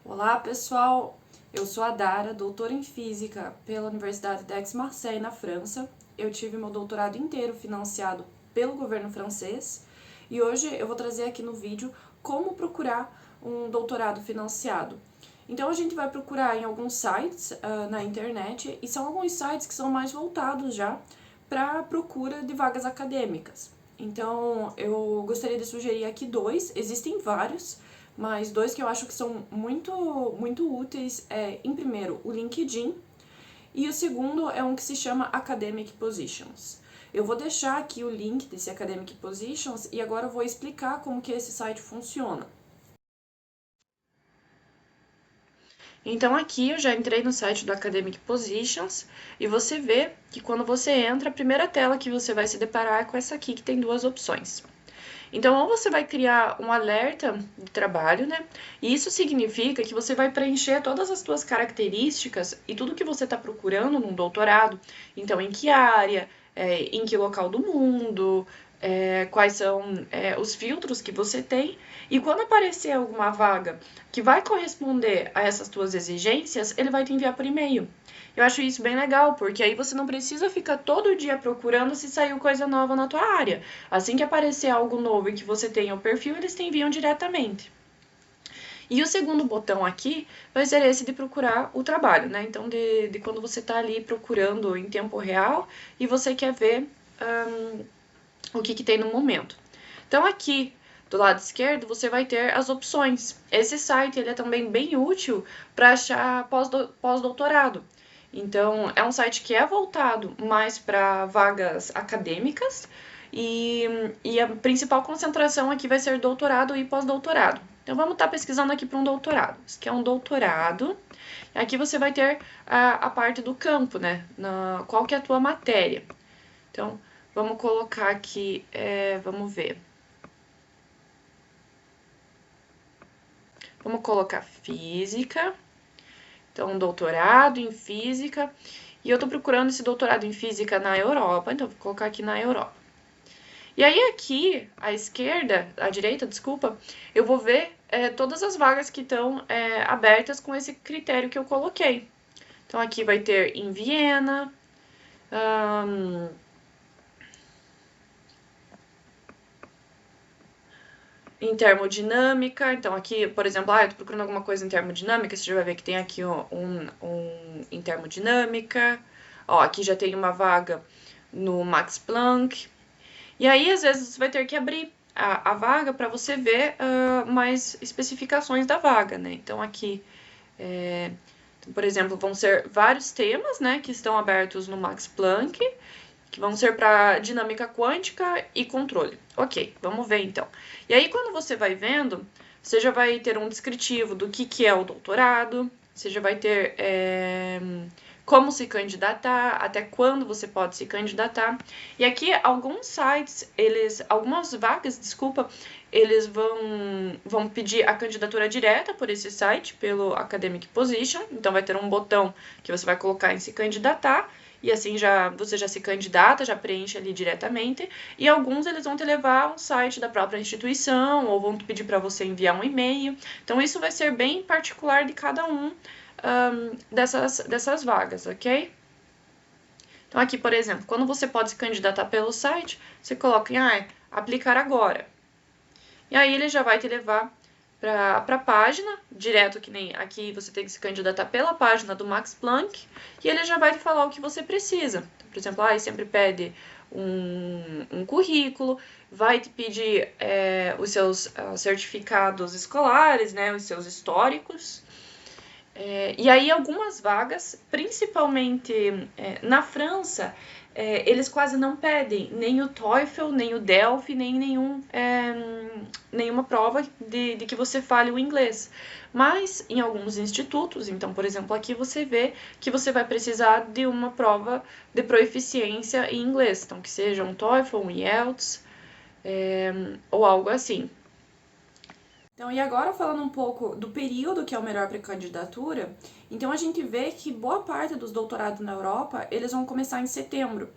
Olá, pessoal! Eu sou a Dara, doutora em Física pela Universidade d'Aix-Marseille, na França. Eu tive meu doutorado inteiro financiado pelo governo francês e hoje eu vou trazer aqui no vídeo como procurar um doutorado financiado. Então, a gente vai procurar em alguns sites na internet e são alguns sites que são mais voltados já para a procura de vagas acadêmicas. Então, eu gostaria de sugerir aqui dois, existem vários, mas dois que eu acho que são muito úteis é, em primeiro, o LinkedIn, e o segundo é um que se chama Academic Positions. Eu vou deixar aqui o link desse Academic Positions e agora eu vou explicar como que esse site funciona. Então aqui eu já entrei no site do Academic Positions e você vê que quando você entra, a primeira tela que você vai se deparar é com essa aqui que tem duas opções. Então, ou você vai criar um alerta de trabalho, né? E isso significa que você vai preencher todas as suas características e tudo que você está procurando num doutorado. Então, em que área, em que local do mundo, quais são os filtros que você tem. E quando aparecer alguma vaga que vai corresponder a essas tuas exigências, ele vai te enviar por e-mail. Eu acho isso bem legal, porque aí você não precisa ficar todo dia procurando se saiu coisa nova na tua área. Assim que aparecer algo novo e que você tenha o perfil, eles te enviam diretamente. E o segundo botão aqui vai ser esse de procurar o trabalho, né? Então, de quando você está ali procurando em tempo real e você quer ver o que tem no momento. Então, aqui do lado esquerdo, você vai ter as opções. Esse site ele é também bem útil para achar pós-doutorado. Então, é um site que é voltado mais para vagas acadêmicas e a principal concentração aqui vai ser doutorado e pós-doutorado. Então, vamos estar pesquisando aqui para um doutorado. Isso aqui é um doutorado. Aqui você vai ter a parte do campo, né? Qual que é a tua matéria. Então, vamos colocar aqui, vamos ver. Vamos colocar física. Então, um doutorado em física. E eu tô procurando esse doutorado em física na Europa, então vou colocar aqui na Europa. E aí aqui, à direita, desculpa, eu vou ver todas as vagas que estão abertas com esse critério que eu coloquei. Então aqui vai ter em Viena, em termodinâmica. Então aqui, por exemplo, eu tô procurando alguma coisa em termodinâmica, você já vai ver que tem aqui um em termodinâmica. Ó, aqui já tem uma vaga no Max Planck. E aí, às vezes, você vai ter que abrir a vaga para você ver mais especificações da vaga, né? Então, aqui, por exemplo, vão ser vários temas, né, que estão abertos no Max Planck, que vão ser para dinâmica quântica e controle. Ok, vamos ver então. E aí, quando você vai vendo, você já vai ter um descritivo do que é o doutorado, você já vai ter como se candidatar, até quando você pode se candidatar. E aqui alguns sites, algumas vagas, desculpa, eles vão pedir a candidatura direta por esse site, pelo Academic Position. Então vai ter um botão que você vai colocar em se candidatar. E assim você já se candidata, já preenche ali diretamente. E alguns eles vão te levar a um site da própria instituição, ou vão te pedir para você enviar um e-mail. Então isso vai ser bem particular de cada dessas vagas, ok? Então aqui, por exemplo, quando você pode se candidatar pelo site, você coloca em aplicar agora. E aí ele já vai te levar para a página, direto que nem aqui você tem que se candidatar pela página do Max Planck, e ele já vai te falar o que você precisa. Então, por exemplo, ele sempre pede um currículo, vai te pedir os seus certificados escolares, né, os seus históricos. E aí algumas vagas, principalmente na França, eles quase não pedem nem o TOEFL, nem o DELF, nem nenhuma prova de que você fale o inglês. Mas em alguns institutos, então, por exemplo, aqui você vê que você vai precisar de uma prova de proeficiência em inglês, então que seja um TOEFL, um IELTS, ou algo assim. Então, e agora falando um pouco do período que é o melhor para candidatura, então a gente vê que boa parte dos doutorados na Europa, eles vão começar em setembro.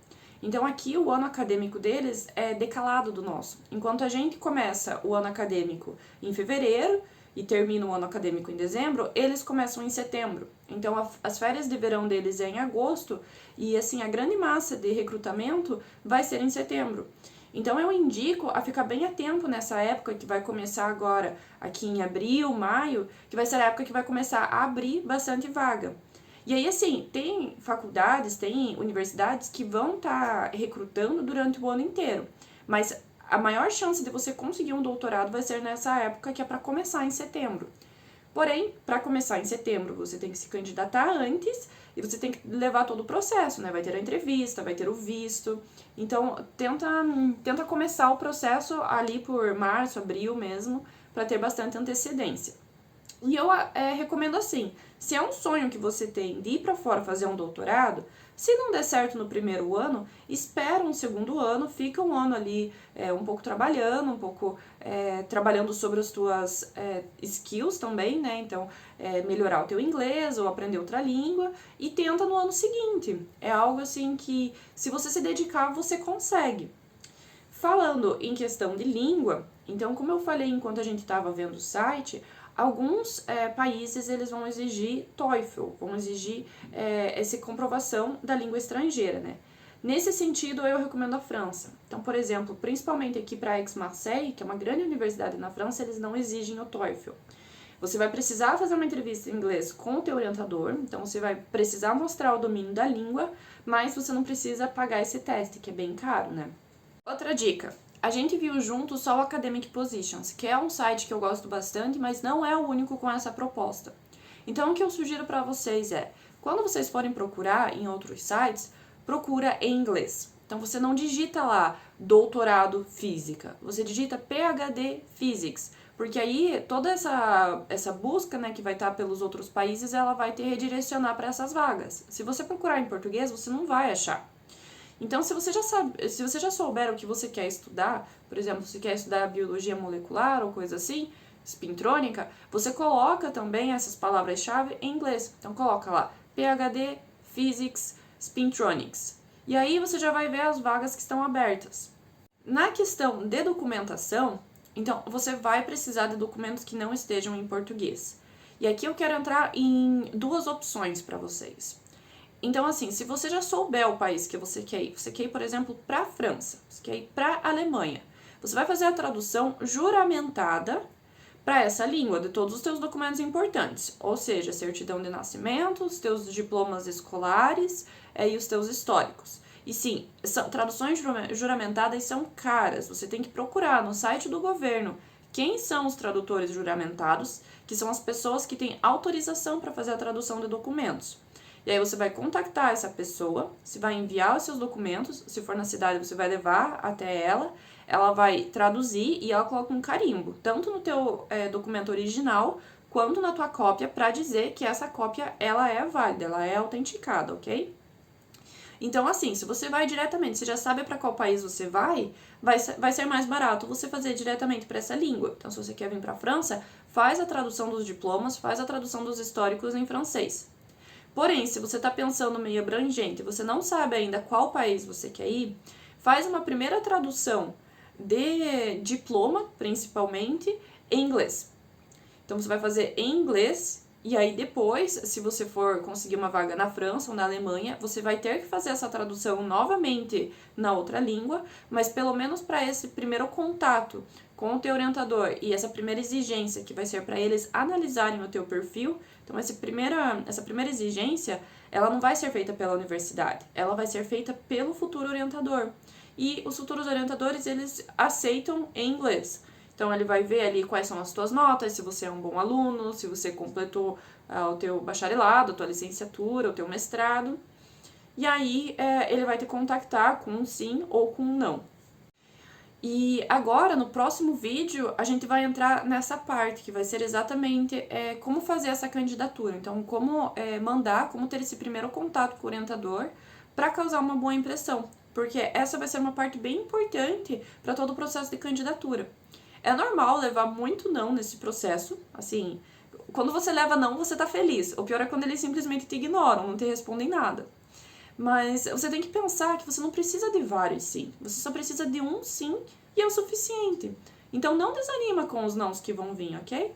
Então aqui o ano acadêmico deles é decalado do nosso. Enquanto a gente começa o ano acadêmico em fevereiro e terminam o ano acadêmico em dezembro, eles começam em setembro. Então, as férias de verão deles é em agosto e, assim, a grande massa de recrutamento vai ser em setembro. Então, eu indico a ficar bem atento nessa época que vai começar agora, aqui em abril, maio, que vai ser a época que vai começar a abrir bastante vaga. E aí, assim, tem faculdades, tem universidades que vão estar recrutando durante o ano inteiro, mas a maior chance de você conseguir um doutorado vai ser nessa época que é para começar em setembro. Porém, para começar em setembro, você tem que se candidatar antes e você tem que levar todo o processo, né? Vai ter a entrevista, vai ter o visto. Então, tenta começar o processo ali por março, abril mesmo, para ter bastante antecedência. E eu recomendo assim, se é um sonho que você tem de ir para fora fazer um doutorado, se não der certo no primeiro ano, espera um segundo ano, fica um ano ali um pouco trabalhando, um pouco trabalhando sobre as tuas skills também, né? Então, melhorar o teu inglês ou aprender outra língua e tenta no ano seguinte. É algo assim que, se você se dedicar, você consegue. Falando em questão de língua, então, como eu falei enquanto a gente estava vendo o site, alguns países eles vão exigir TOEFL, vão exigir essa comprovação da língua estrangeira, né? Nesse sentido, eu recomendo a França. Então, por exemplo, principalmente aqui para Aix-Marseille, que é uma grande universidade na França, eles não exigem o TOEFL. Você vai precisar fazer uma entrevista em inglês com o teu orientador, então você vai precisar mostrar o domínio da língua, mas você não precisa pagar esse teste, que é bem caro, né? Outra dica. A gente viu junto só o Academic Positions, que é um site que eu gosto bastante, mas não é o único com essa proposta. Então, o que eu sugiro para vocês é, quando vocês forem procurar em outros sites, procura em inglês. Então, você não digita lá doutorado física, você digita PhD Physics, porque aí toda essa busca, né, que vai estar pelos outros países, ela vai te redirecionar para essas vagas. Se você procurar em português, você não vai achar. Então, se você já souber o que você quer estudar, por exemplo, se quer estudar biologia molecular ou coisa assim, spintrônica, você coloca também essas palavras-chave em inglês. Então, coloca lá PhD, Physics, Spintronics. E aí você já vai ver as vagas que estão abertas. Na questão de documentação, então, você vai precisar de documentos que não estejam em português. E aqui eu quero entrar em duas opções para vocês. Então, assim, se você já souber o país que você quer ir, por exemplo, para a França, você quer ir para a Alemanha, você vai fazer a tradução juramentada para essa língua de todos os teus documentos importantes, ou seja, certidão de nascimento, os teus diplomas escolares e os teus históricos. E sim, traduções juramentadas são caras, você tem que procurar no site do governo quem são os tradutores juramentados, que são as pessoas que têm autorização para fazer a tradução de documentos. E aí você vai contactar essa pessoa, você vai enviar os seus documentos, se for na cidade você vai levar até ela vai traduzir e ela coloca um carimbo, tanto no teu documento original, quanto na tua cópia, para dizer que essa cópia ela é válida, ela é autenticada, ok? Então, assim, se você vai diretamente, você já sabe para qual país você vai ser mais barato você fazer diretamente para essa língua. Então, se você quer vir para a França, faz a tradução dos diplomas, faz a tradução dos históricos em francês. Porém, se você está pensando meio abrangente, você não sabe ainda qual país você quer ir, faz uma primeira tradução de diploma, principalmente, em inglês. Então, você vai fazer em inglês, e aí depois, se você for conseguir uma vaga na França ou na Alemanha, você vai ter que fazer essa tradução novamente na outra língua, mas pelo menos para esse primeiro contato com o teu orientador e essa primeira exigência que vai ser para eles analisarem o teu perfil. Então, essa primeira exigência, ela não vai ser feita pela universidade, ela vai ser feita pelo futuro orientador. E os futuros orientadores, eles aceitam em inglês. Então, ele vai ver ali quais são as tuas notas, se você é um bom aluno, se você completou o teu bacharelado, a tua licenciatura, o teu mestrado. E aí, ele vai te contactar com um sim ou com um não. E agora, no próximo vídeo, a gente vai entrar nessa parte, que vai ser exatamente como fazer essa candidatura. Então, como mandar, como ter esse primeiro contato com o orientador para causar uma boa impressão. Porque essa vai ser uma parte bem importante para todo o processo de candidatura. É normal levar muito não nesse processo, assim, quando você leva não, você tá feliz. O pior é quando eles simplesmente te ignoram, não te respondem nada. Mas você tem que pensar que você não precisa de vários sim. Você só precisa de um sim e é o suficiente. Então não desanima com os nãos que vão vir, ok?